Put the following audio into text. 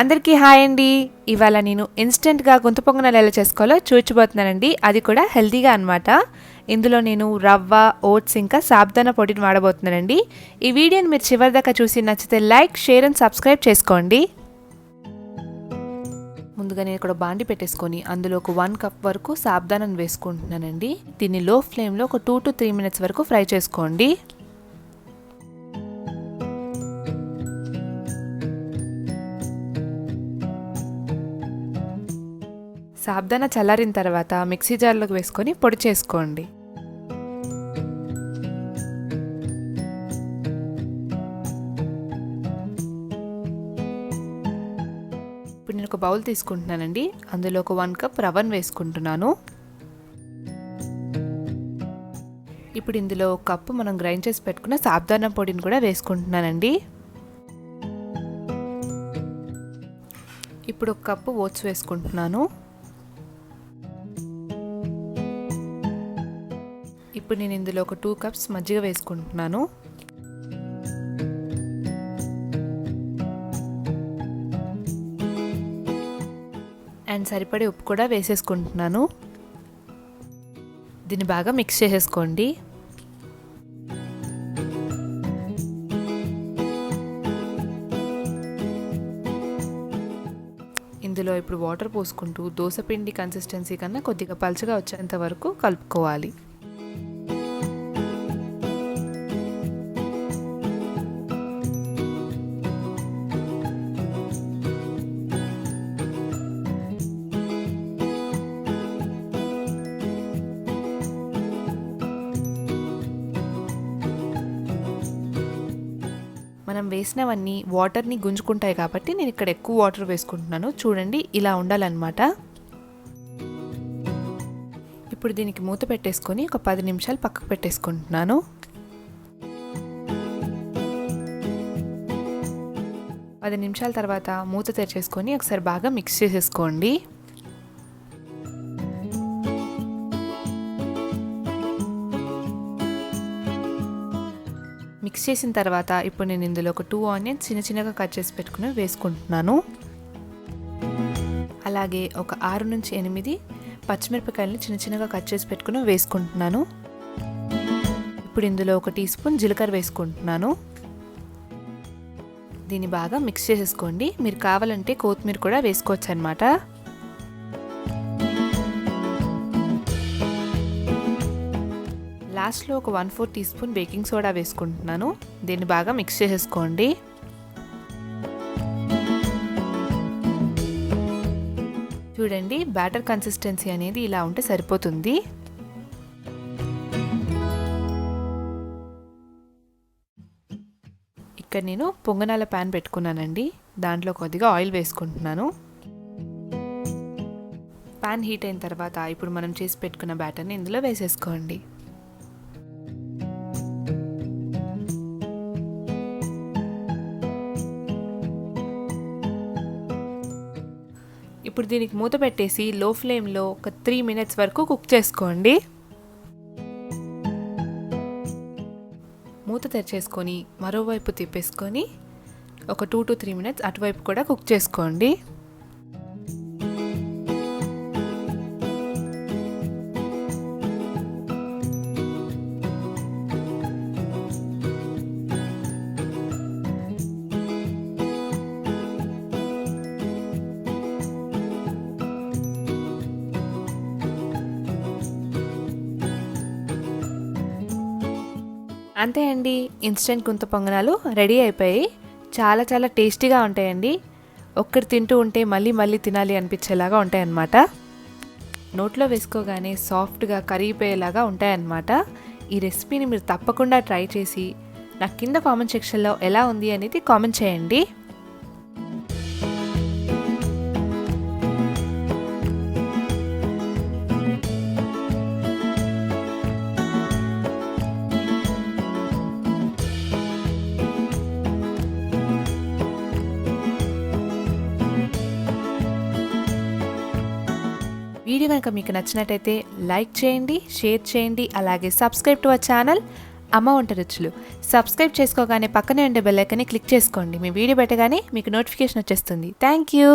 అందరికీ హాయ్ అండి. ఇవాళ నేను ఇన్స్టెంట్గా గుంత పొంగనాలు ఎలా చేసుకోవాలో చూపించబోతున్నానండి. అది కూడా హెల్తీగా అనమాట. ఇందులో నేను రవ్వ, ఓట్స్ ఇంకా సాబుదానా పొడిని వాడబోతున్నానండి. ఈ వీడియోని మీరు చివరి దాకా చూసి నచ్చితే లైక్, షేర్ అండ్ సబ్స్క్రైబ్ చేసుకోండి. ముందుగా నేను ఇక్కడ బాండి పెట్టేసుకొని అందులో ఒక 1 కప్ వరకు సాబుదానాను వేసుకుంటున్నానండి. దీన్ని లో ఫ్లేమ్లో ఒక 2 to 3 minutes వరకు ఫ్రై చేసుకోండి. సాబుదానా చల్లారిన తర్వాత మిక్సీ జార్లోకి వేసుకొని పొడి చేసుకోండి. ఇప్పుడు నేను ఒక బౌల్ తీసుకుంటున్నానండి. అందులో ఒక 1 కప్ రవ్వను వేసుకుంటున్నాను. ఇప్పుడు ఇందులో ఒక కప్పు మనం గ్రైండ్ చేసి పెట్టుకున్న సాబుదానా పొడిని కూడా వేసుకుంటున్నానండి. ఇప్పుడు ఒక కప్పు ఓట్స్ వేసుకుంటున్నాను. ఇప్పుడు నేను ఇందులో ఒక 2 కప్స్ మజ్జిగ వేసుకుంటున్నాను. అండ్ సరిపడే ఉప్పు కూడా వేసేసుకుంటున్నాను. దీన్ని బాగా మిక్స్ చేసేసుకోండి. ఇందులో ఇప్పుడు వాటర్ పోసుకుంటూ దోసపిండి కన్సిస్టెన్సీ కన్నా కొద్దిగా పలుచగా వచ్చేంత వరకు కలుపుకోవాలి. మనం వేసినవన్నీ వాటర్ని గుంజుకుంటాయి కాబట్టి నేను ఇక్కడ ఎక్కువ వాటర్ వేసుకుంటున్నాను. చూడండి, ఇలా ఉండాలన్నమాట. ఇప్పుడు దీనికి మూత పెట్టేసుకొని ఒక 10 నిమిషాలు పక్కకు పెట్టేసుకుంటున్నాను. పది నిమిషాల తర్వాత మూత తెరిచేసుకొని ఒకసారి బాగా మిక్స్ చేసేసుకోండి. మిక్స్ చేసిన తర్వాత ఇప్పుడు నేను ఇందులో ఒక 2 ఆనియన్స్ చిన్నగా కట్ చేసి పెట్టుకుని వేసుకుంటున్నాను. అలాగే ఒక 6 నుంచి 8 పచ్చిమిరపకాయలని చిన్నగా కట్ చేసి పెట్టుకుని వేసుకుంటున్నాను. ఇప్పుడు ఇందులో ఒక టీ స్పూన్ జీలకర్ర వేసుకుంటున్నాను. దీన్ని బాగా మిక్స్ చేసేసుకోండి. మీరు కావాలంటే కొత్తిమీర కూడా వేసుకోవచ్చు అన్నమాట. లాస్ట్లో ఒక 1/4 టీ స్పూన్ బేకింగ్ సోడా వేసుకుంటున్నాను. దీన్ని బాగా మిక్స్ చేసేసుకోండి. చూడండి, బ్యాటర్ కన్సిస్టెన్సీ అనేది ఇలా ఉంటే సరిపోతుంది. ఇక్కడ నేను పొంగనాల ప్యాన్ పెట్టుకున్నానండి. దాంట్లో కొద్దిగా ఆయిల్ వేసుకుంటున్నాను. ప్యాన్ హీట్ అయిన తర్వాత ఇప్పుడు మనం చేసి పెట్టుకున్న బ్యాటర్ని ఇందులో వేసేసుకోండి. ఇప్పుడు దీనికి మూత పెట్టేసి లో ఫ్లేమ్లో ఒక 3 minutes వరకు కుక్ చేసుకోండి. మూత తెరిచేసుకొని మరోవైపు తిప్పేసుకొని ఒక 2 to 3 minutes అటువైపు కూడా కుక్ చేసుకోండి. అంతే అండి, ఇన్స్టెంట్ గుంత పొంగనాలు రెడీ అయిపోయి చాలా టేస్టీగా ఉంటాయండి. ఒక్కటి తింటూ ఉంటే మళ్ళీ తినాలి అనిపించేలాగా ఉంటాయన్నమాట. నోట్లో వేసుకోగానే సాఫ్ట్గా కరిగిపోయేలాగా ఉంటాయన్నమాట. ఈ రెసిపీని మీరు తప్పకుండా ట్రై చేసి నాకు కింద కామెంట్ సెక్షన్లో ఎలా ఉంది అనేది కామెంట్ చేయండి. వీడియో కనుక మీకు నచ్చినట్టయితే లైక్ చేయండి, షేర్ చేయండి, అలాగే సబ్స్క్రైబ్ టు అవర్ ఛానల్. అమ్మ వంట రుచులు. సబ్స్క్రైబ్ చేసుకోగానే పక్కనే ఉండే బెల్ ఐకాన్ని క్లిక్ చేసుకోండి. మీ వీడియో పెట్టగానే మీకు నోటిఫికేషన్ వచ్చేస్తుంది. Thank you.